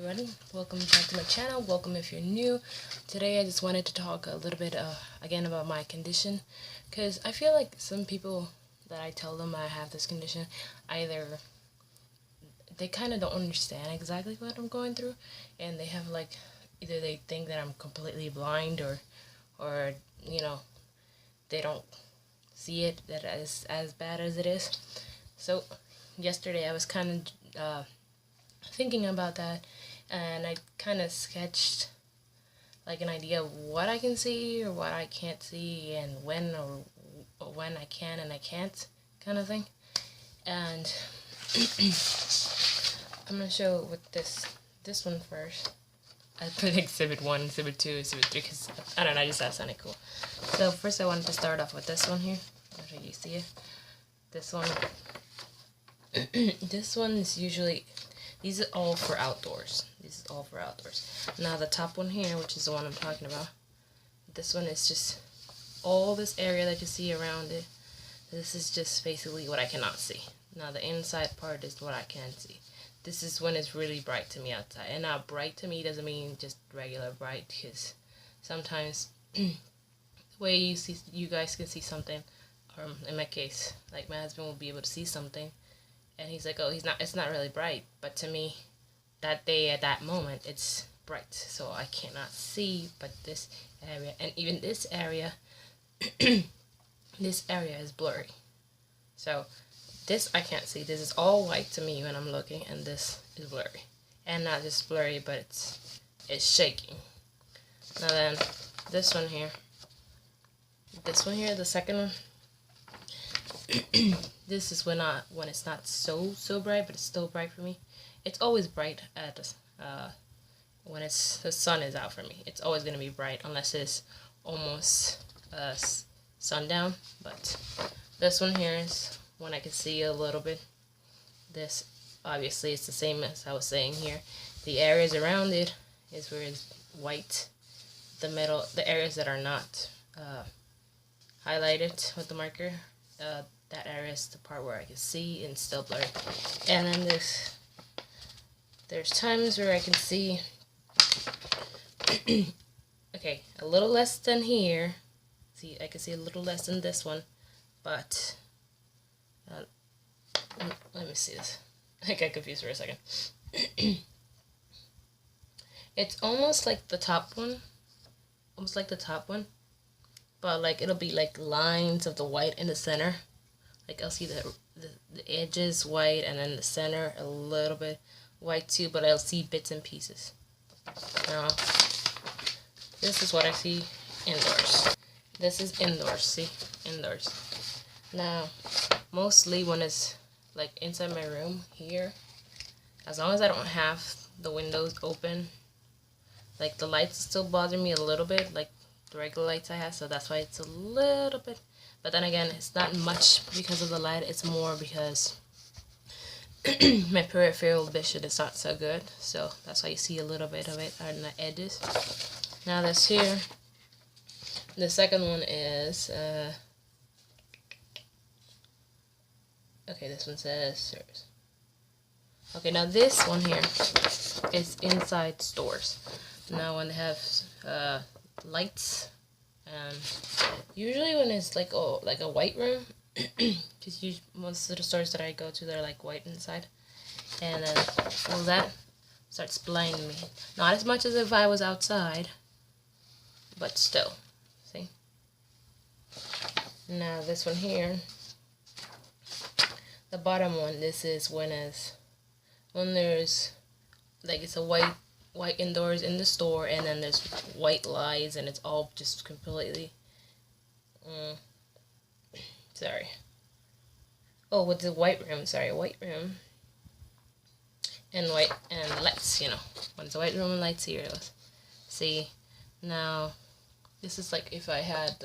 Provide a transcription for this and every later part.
everybody, welcome back to my channel. Welcome if you're new. Today I just wanted to talk a little bit again about my condition, because I feel like some people that I tell them I have this condition, either they kind of don't understand exactly what I'm going through, and they have like, either they think that I'm completely blind, or you know, they don't see it that as bad as it is. So yesterday I was kind of thinking about that, and I kind of sketched like an idea of what I can see or what I can't see, and when or when I can and I can't, kind of thing. And I'm gonna show with this one first. I put exhibit 1, exhibit 2, exhibit 3 because I don't know, I just thought it sounded cool. So first I wanted to start off with this one here. I'll show you see it. This one this one is usually, these are all for outdoors. This is all for outdoors. Now the top one here, which is the one I'm talking about, this one is just all this area that you see around it. This is just basically what I cannot see. Now the inside part is what I can see. This is when it's really bright to me outside. And now bright to me doesn't mean just regular bright, because sometimes the way you guys can see something, or in my case, like my husband will be able to see something, and he's like, oh, it's not really bright. But to me, that day at that moment, it's bright. So I cannot see, but this area, and even this area, this area is blurry. So this I can't see. This is all white to me when I'm looking, and this is blurry. And not just blurry, but it's shaking. Now then, this one here, the second one, this is when it's not so bright, but it's still bright for me. It's always bright at when the sun is out for me. It's always gonna be bright unless it's almost sundown. But this one here is when I can see a little bit. This obviously is the same as I was saying here. The areas around it is where it's white. The middle, the areas that are not highlighted with the marker, that area is the part where I can see and still blurry. And then there's times where I can see okay, a little less than here. See, I can see a little less than this one, but let me see this. I got confused for a second. It's almost like the top one, but like it'll be like lines of the white in the center. Like I'll see the edges white, and then the center a little bit white too, but I'll see bits and pieces. Now this is what I see indoors. This is indoors, see? Indoors. Now mostly when it's like inside my room here, as long as I don't have the windows open, like the lights still bother me a little bit, like the regular lights I have, so that's why it's a little bit. But then again, it's not much because of the light, it's more because my peripheral vision is not so good, so that's why you see a little bit of it on the edges. Now this here, the second one is okay, this one says okay, now this one here is inside stores. Now when they have lights, and usually when it's like a white room, because most of the stores that I go to, they're like white inside, and then all that starts blinding me. Not as much as if I was outside, but still. See? Now this one here, the bottom one, this is when there's like it's a white indoors in the store, and then there's white lights, and it's all just completely sorry. Oh, with the white room, white room and white and lights, you know. When it's a white room and lights here. See, now this is like if I had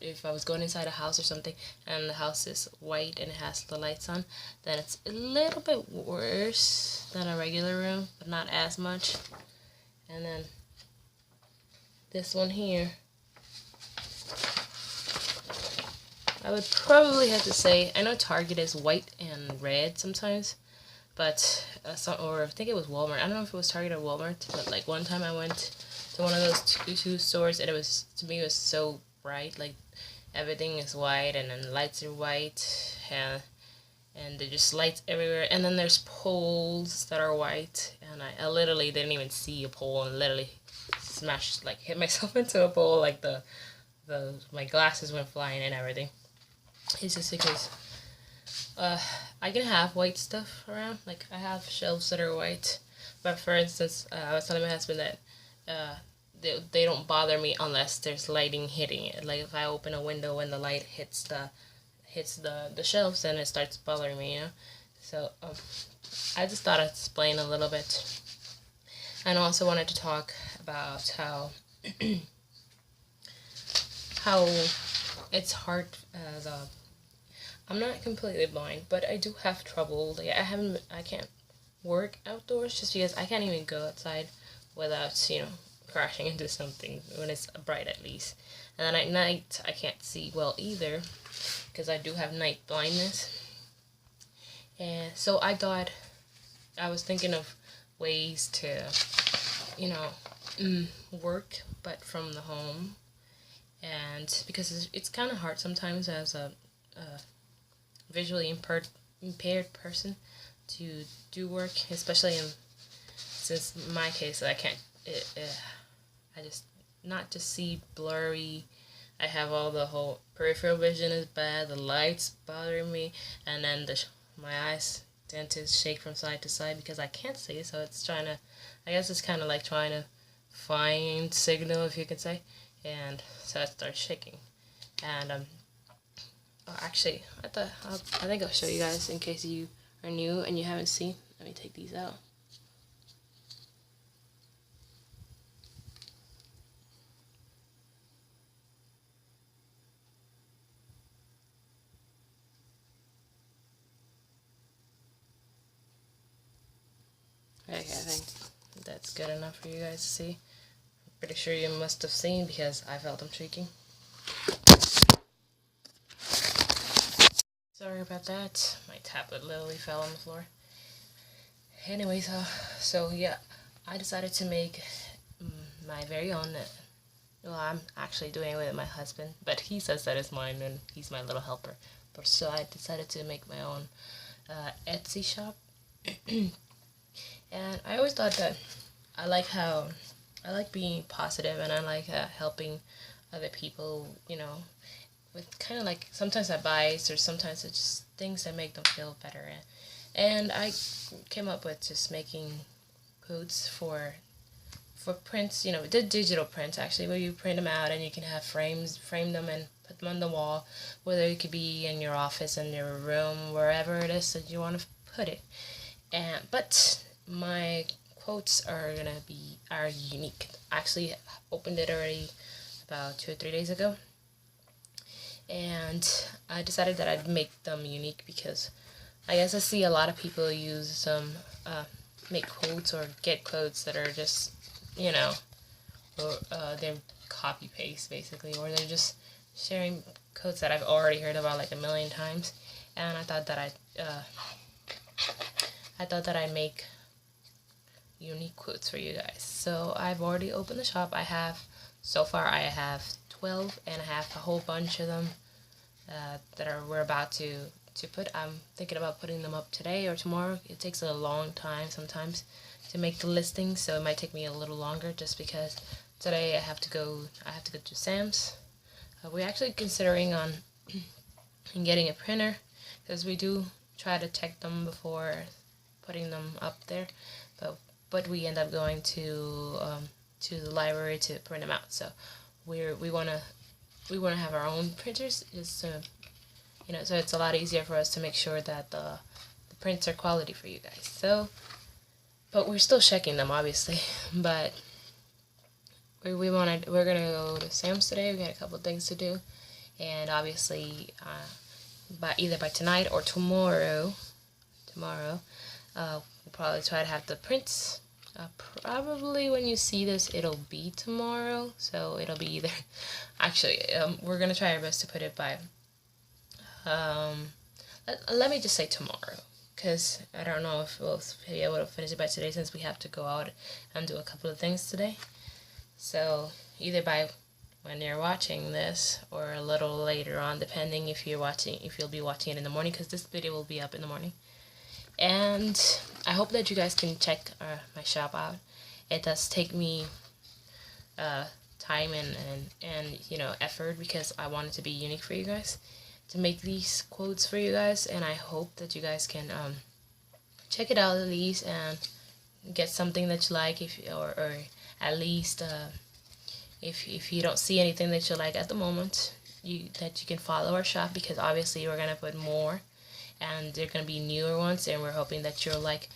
if I was going inside a house or something, and the house is white and it has the lights on, then it's a little bit worse than a regular room, but not as much. And then this one here, I would probably have to say, I know Target is white and red sometimes, but or I think it was Walmart. I don't know if it was Target or Walmart, but like one time I went to one of those two stores, and it was, to me, it was so bright. Like everything is white, and then the lights are white, and there's just lights everywhere. And then there's poles that are white, and I literally didn't even see a pole, and literally smashed, like hit myself into a pole. Like my glasses went flying and everything. It's just because I can have white stuff around. Like I have shelves that are white, but for instance, I was telling my husband that they don't bother me unless there's lighting hitting it. Like if I open a window and the light hits the shelves, then it starts bothering me, you know. So I just thought I'd explain a little bit, and also wanted to talk about how it's hard as a. I'm not completely blind, but I do have trouble. Like I can't work outdoors just because I can't even go outside without, crashing into something when it's bright at least. And then at night I can't see well either because I do have night blindness. And so I was thinking of ways to, work but from the home. And because it's kind of hard sometimes as a visually impaired person to do work, especially since in my case I can't. I just not just see blurry. I have all the whole peripheral vision is bad. The lights bother me, and then my eyes tend to shake from side to side because I can't see. So it's trying to. I guess it's kind of like trying to find signal, if you could say, and so it starts shaking. And actually, I think I'll show you guys in case you are new and you haven't seen. Let me take these out. Okay, I think that's good enough for you guys to see. I'm pretty sure you must have seen because I felt them shaking. Sorry about that. My tablet literally fell on the floor. Anyways, so yeah, I decided to make my very own. Well, I'm actually doing it with my husband, but he says that it's mine and he's my little helper. But so I decided to make my own Etsy shop. And I always thought that I like being positive, and I like helping other people, with kind of like sometimes advice, or sometimes it's just things that make them feel better. And I came up with just making quotes for prints, the digital prints actually, where you print them out and you can have frame them and put them on the wall, whether it could be in your office, in your room, wherever it is that you want to put it. But my quotes are unique. I actually opened it already about 2 or 3 days ago, and I decided that I'd make them unique because I guess I see a lot of people use some make quotes or get quotes that are just they're copy paste basically, or they're just sharing quotes that I've already heard about like a million times. And I thought that I'd make unique quotes for you guys. So I've already opened the shop. So far I have 12, and I have a whole bunch of them we're about to put. I'm thinking about putting them up today or tomorrow. It takes a long time sometimes to make the listing, so it might take me a little longer just because today I have to go to Sam's. We're actually considering on getting a printer because we do try to check them before putting them up there, but we end up going to the library to print them out. So we want to have our own printers, just to, so it's a lot easier for us to make sure that the prints are quality for you guys. So, but we're still checking them obviously. But we're gonna go to Sam's today. We got a couple of things to do, and obviously either by tonight or tomorrow, we'll probably try to have the prints. Probably when you see this, it'll be tomorrow. So it'll be either. Actually, we're gonna try our best to put it by. Let me just say tomorrow, because I don't know if we'll be able to finish it by today, since we have to go out and do a couple of things today. So either by when you're watching this or a little later on, depending if you'll be watching it in the morning, because this video will be up in the morning. And I hope that you guys can check my shop out. It does take me time and effort, because I want it to be unique for you guys, to make these quotes for you guys. And I hope that you guys can check it out at least and get something that you like, or at least if you don't see anything that you like at the moment, that you can follow our shop, because obviously we're gonna put more, and they're gonna be newer ones, and we're hoping that you'll like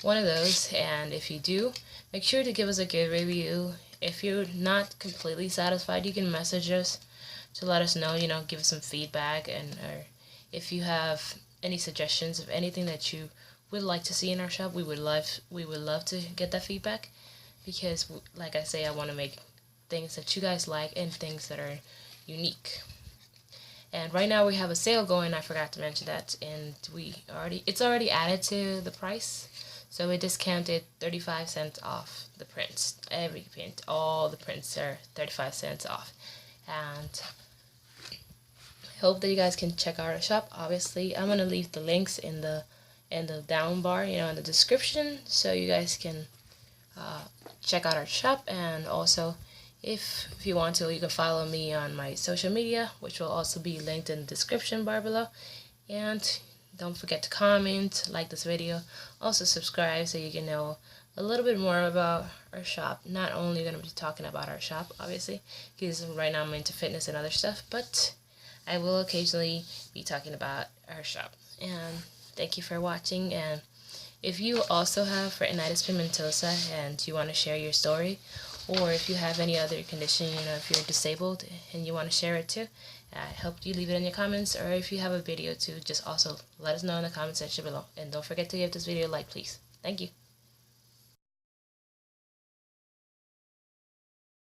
one of those. And if you do, make sure to give us a good review. If you're not completely satisfied, you can message us to let us know, give us some feedback, or if you have any suggestions of anything that you would like to see in our shop, we would love to get that feedback, because like I say, I want to make things that you guys like and things that are unique. And right now we have a sale going. I forgot to mention that, and it's already added to the price. So we discounted 35 cents off the prints. Every print, all the prints are 35 cents off. And I hope that you guys can check out our shop. Obviously, I'm gonna leave the links in the down bar, in the description, so you guys can check out our shop. And also, if you want to, you can follow me on my social media, which will also be linked in the description bar below. And don't forget to comment, like this video, also subscribe, so you can know a little bit more about our shop. Not only going to be talking about our shop, obviously, because right now I'm into fitness and other stuff, but I will occasionally be talking about our shop. And thank you for watching. And if you also have retinitis pigmentosa and you want to share your story, or if you have any other condition, if you're disabled and you want to share it too, I hope you leave it in your comments. Or if you have a video too, just also let us know in the comment section below. And don't forget to give this video a like, please. Thank you.